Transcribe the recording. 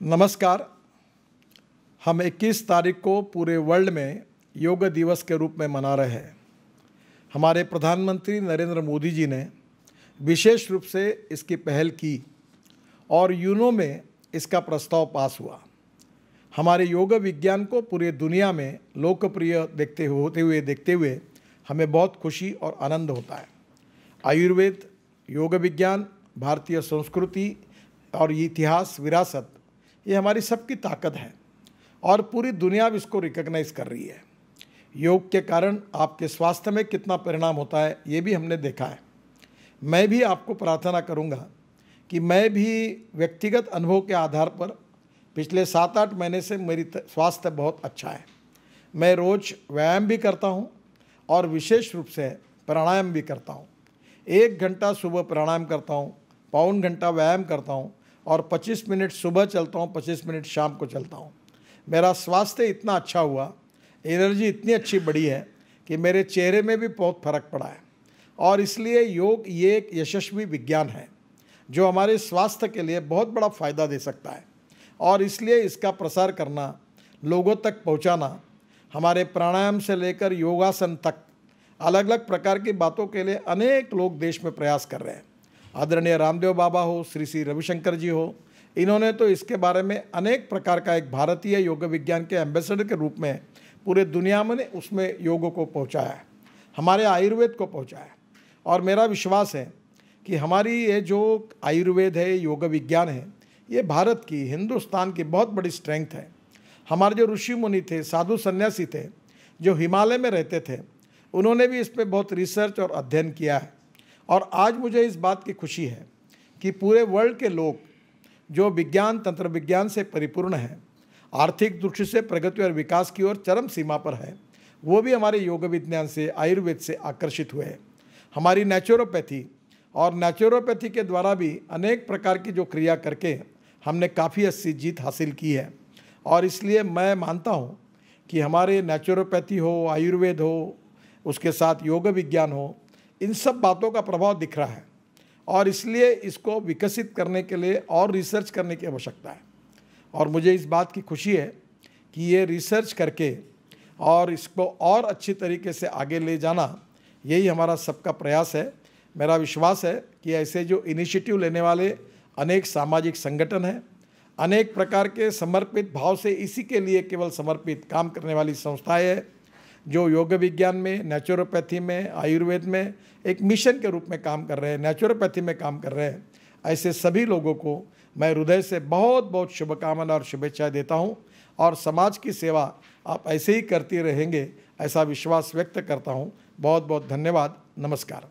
नमस्कार। हम 21 तारीख को पूरे वर्ल्ड में योग दिवस के रूप में मना रहे हैं। हमारे प्रधानमंत्री नरेंद्र मोदी जी ने विशेष रूप से इसकी पहल की और यूनो में इसका प्रस्ताव पास हुआ। हमारे योग विज्ञान को पूरे दुनिया में लोकप्रिय देखते हुए हमें बहुत खुशी और आनंद होता है। आयुर्वेद, योग विज्ञान, भारतीय संस्कृति और इतिहास विरासत, ये हमारी सबकी ताकत है और पूरी दुनिया अब इसको रिकॉग्नाइज कर रही है। योग के कारण आपके स्वास्थ्य में कितना परिणाम होता है ये भी हमने देखा है। मैं भी आपको प्रार्थना करूंगा कि मैं भी व्यक्तिगत अनुभव के आधार पर पिछले 7-8 महीने से मेरी स्वास्थ्य बहुत अच्छा है। मैं रोज़ व्यायाम भी करता हूं और विशेष रूप से प्राणायाम भी करता हूं। 1 घंटा सुबह प्राणायाम करता हूं, पौन घंटा व्यायाम करता हूं और 25 मिनट सुबह चलता हूं, 25 मिनट शाम को चलता हूं। मेरा स्वास्थ्य इतना अच्छा हुआ, एनर्जी इतनी अच्छी बढ़ी है कि मेरे चेहरे में भी बहुत फर्क पड़ा है। और इसलिए योग ये एक यशस्वी विज्ञान है जो हमारे स्वास्थ्य के लिए बहुत बड़ा फ़ायदा दे सकता है और इसलिए इसका प्रसार करना, लोगों तक पहुंचाना, हमारे प्राणायाम से लेकर योगासन तक अलग अलग प्रकार की बातों के लिए अनेक लोग देश में प्रयास कर रहे हैं। आदरणीय रामदेव बाबा हो, श्री श्री रविशंकर जी हो, इन्होंने तो इसके बारे में अनेक प्रकार का एक भारतीय योग विज्ञान के एम्बेसडर के रूप में पूरे दुनिया में उसमें योग को पहुंचाया है, हमारे आयुर्वेद को पहुंचाया है। और मेरा विश्वास है कि हमारी ये जो आयुर्वेद है, योग विज्ञान है, ये भारत की, हिंदुस्तान की बहुत बड़ी स्ट्रेंथ है। हमारे जो ऋषि मुनि थे, साधु सन्यासी थे, जो हिमालय में रहते थे, उन्होंने भी इस पर बहुत रिसर्च और अध्ययन किया है। और आज मुझे इस बात की खुशी है कि पूरे वर्ल्ड के लोग जो विज्ञान, तंत्र विज्ञान से परिपूर्ण हैं, आर्थिक दृष्टि से प्रगति और विकास की ओर चरम सीमा पर है, वो भी हमारे योग विज्ञान से, आयुर्वेद से आकर्षित हुए हैं। हमारी नेचुरोपैथी और नेचुरोपैथी के द्वारा भी अनेक प्रकार की जो क्रिया करके हमने काफ़ी अच्छी जीत हासिल की है। और इसलिए मैं मानता हूँ कि हमारे नेचुरोपैथी हो, आयुर्वेद हो, उसके साथ योग विज्ञान हो, इन सब बातों का प्रभाव दिख रहा है और इसलिए इसको विकसित करने के लिए और रिसर्च करने की आवश्यकता है। और मुझे इस बात की खुशी है कि ये रिसर्च करके और इसको और अच्छी तरीके से आगे ले जाना, यही हमारा सबका प्रयास है। मेरा विश्वास है कि ऐसे जो इनिशिएटिव लेने वाले अनेक सामाजिक संगठन हैं, अनेक प्रकार के समर्पित भाव से इसी के लिए केवल समर्पित काम करने वाली संस्थाएं हैं, जो योग विज्ञान में, नेचुरोपैथी में, आयुर्वेद में एक मिशन के रूप में काम कर रहे हैं, नेचुरोपैथी में काम कर रहे हैं, ऐसे सभी लोगों को मैं हृदय से बहुत बहुत शुभकामना और शुभेच्छाएं देता हूं। और समाज की सेवा आप ऐसे ही करते रहेंगे, ऐसा विश्वास व्यक्त करता हूं। बहुत बहुत धन्यवाद। नमस्कार।